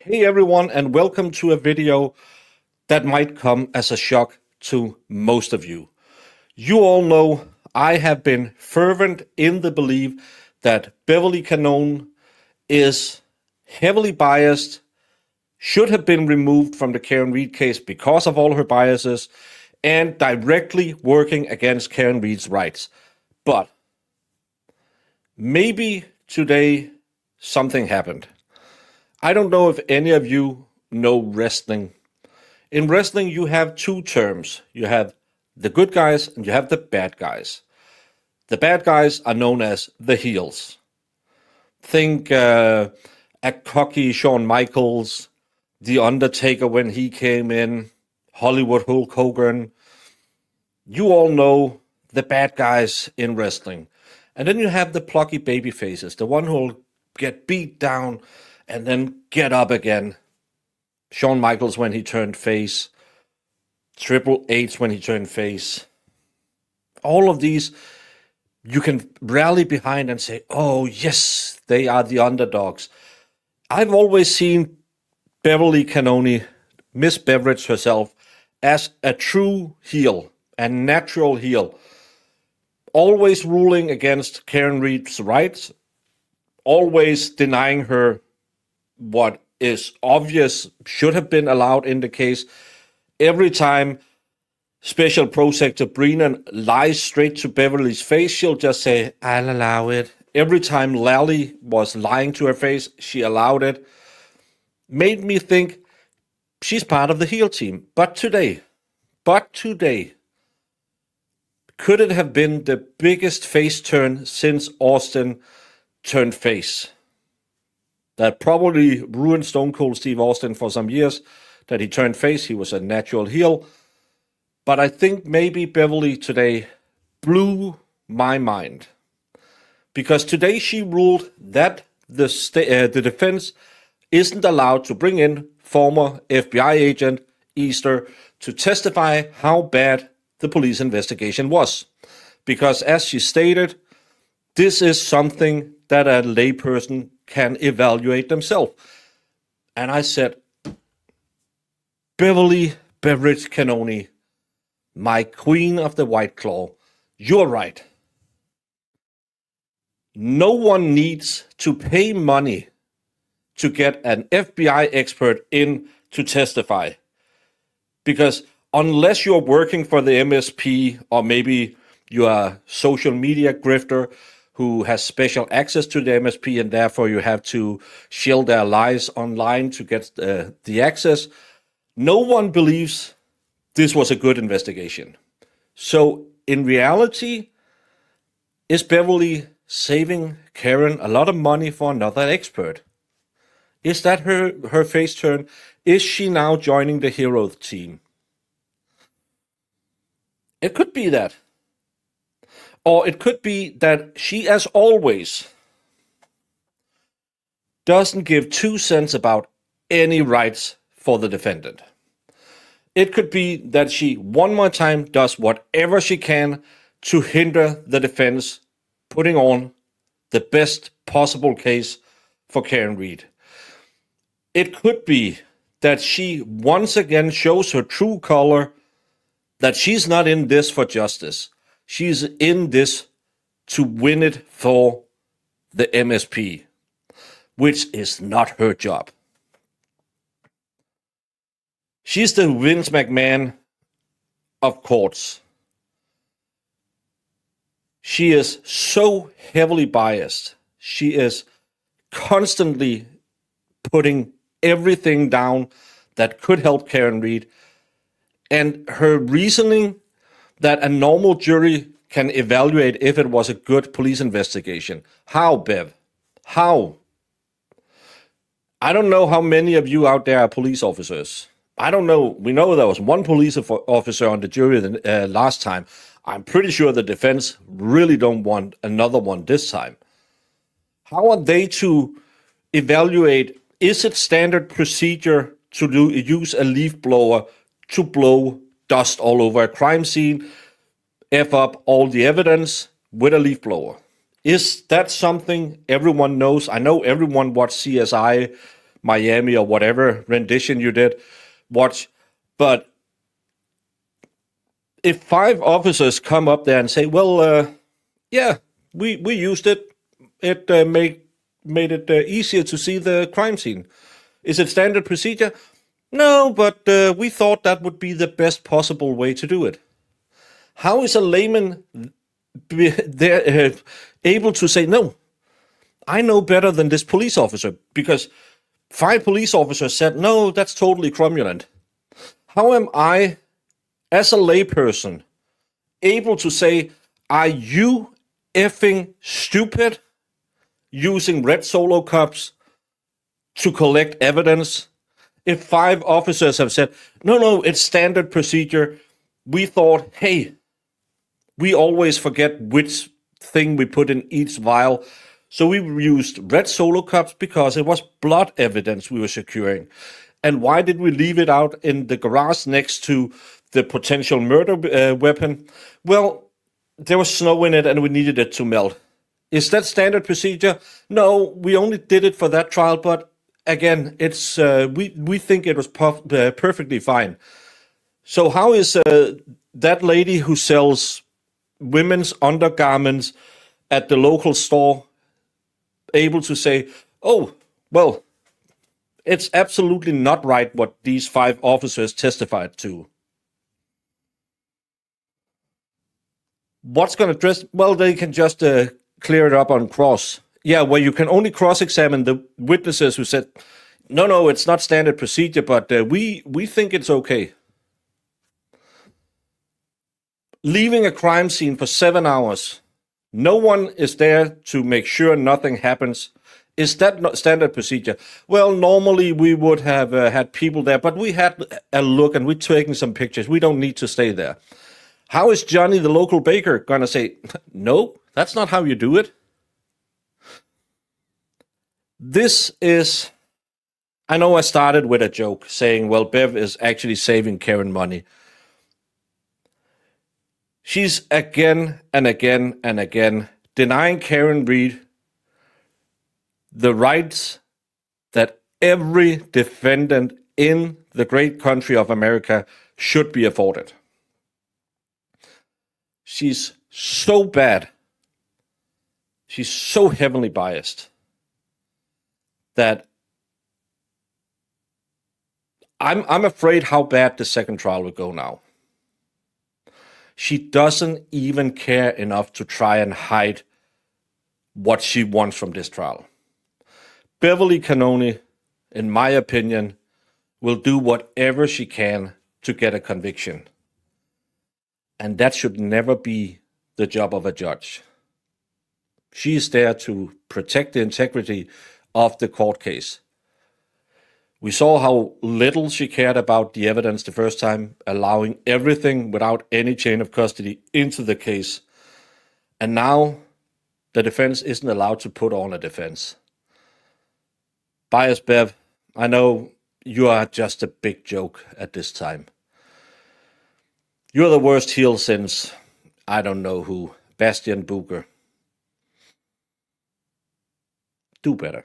Hey everyone, and welcome to a video that might come as a shock to most of you. You all know I have been fervent in the belief that Beverly Cannone is heavily biased, should have been removed from the Karen Read case because of all her biases, and directly working against Karen Read's rights. But maybe today something happened. I don't know if any of you know wrestling. In wrestling, you have two terms. You have the good guys and you have the bad guys. The bad guys are known as the heels. Think a cocky Shawn Michaels, The Undertaker when he came in, Hollywood Hulk Hogan. You all know the bad guys in wrestling. And then you have the plucky baby faces, the one who'll get beat down and then get up again. Shawn Michaels when he turned face. Triple H when he turned face. All of these you can rally behind and say, oh yes, they are the underdogs. I've always seen Beverly Cannone, Miss Beverage herself, as a true heel, a natural heel. Always ruling against Karen Read's rights, always denying her what is obvious should have been allowed in the case. Every time Special Prosecutor Brennan lies straight to Beverly's face, she'll just say, I'll allow it. Every time Lally was lying to her face, she allowed it. Made me think she's part of the heel team. But today, could it have been the biggest face turn since Austin turned face? That probably ruined Stone Cold Steve Austin for some years, that he turned face. He was a natural heel. But I think maybe Beverly today blew my mind. Because today she ruled that the defense isn't allowed to bring in former FBI agent Easter to testify how bad the police investigation was. Because as she stated, this is something that a layperson can evaluate themselves. And I said, Beverly Beverage Cannone, my queen of the White Claw, you're right. No one needs to pay money to get an FBI expert in to testify. Because unless you're working for the MSP, or maybe you're a social media grifter who has special access to the MSP and therefore you have to shield their lies online to get the access, no one believes this was a good investigation. So in reality, is Beverly saving Karen a lot of money for another expert? Is that her face turn? Is she now joining the hero team? It could be that. Or it could be that she, as always, doesn't give 2 cents about any rights for the defendant. It could be that she, one more time, does whatever she can to hinder the defense putting on the best possible case for Karen Read. It could be that she once again shows her true color, that she's not in this for justice. She's in this to win it for the MSP, which is not her job. She's the Vince McMahon of courts. She is so heavily biased. She is constantly putting everything down that could help Karen Read. And her reasoning that a normal jury can evaluate if it was a good police investigation. How, Bev? How? I don't know how many of you out there are police officers. I don't know. We know there was one police officer on the jury last time. I'm pretty sure the defense really don't want another one this time. How are they to evaluate? Is it standard procedure to use a leaf blower to blow dust all over a crime scene, F up all the evidence with a leaf blower? Is that something everyone knows? I know everyone watched CSI Miami or whatever rendition you did watch. But if 5 officers come up there and say, well, yeah, we used it. It made it easier to see the crime scene. Is it standard procedure? No, but we thought that would be the best possible way to do it. How is a layman able to say, no, I know better than this police officer, because 5 police officers said, no, that's totally cromulent. How am I, as a layperson, able to say, are you effing stupid using red Solo cups to collect evidence? If 5 officers have said, no, it's standard procedure, we thought, hey, we always forget which thing we put in each vial. So we used red Solo cups because it was blood evidence we were securing. And why did we leave it out in the garage next to the potential murder weapon? Well, there was snow in it and we needed it to melt. Is that standard procedure? No, we only did it for that trial, but again, it's we think it was perfectly fine. So how is that lady who sells women's undergarments at the local store able to say, oh, well, it's absolutely not right what these 5 officers testified to? What's going to dress? Well, they can just clear it up on cross. Yeah, where you can only cross-examine the witnesses who said, no, it's not standard procedure, but we think it's okay. Leaving a crime scene for 7 hours, no one is there to make sure nothing happens. Is that not standard procedure? Well, normally we would have had people there, but we had a look and we're taking some pictures. We don't need to stay there. How is Johnny, the local baker, going to say, no, that's not how you do it? This is, I know I started with a joke saying, well, Bev is actually saving Karen money. She's again and again and again denying Karen Reed the rights that every defendant in the great country of America should be afforded. She's so bad. She's so heavily biased that I'm afraid how bad the second trial will go now. She doesn't even care enough to try and hide what she wants from this trial. Beverly Cannone, in my opinion, will do whatever she can to get a conviction. And that should never be the job of a judge. She is there to protect the integrity of the court case. We saw how little she cared about the evidence the first time, allowing everything without any chain of custody into the case. And now the defense isn't allowed to put on a defense. Bias Bev, I know you are just a big joke at this time. You're the worst heel since, I don't know who, Bastian Booker. Do better.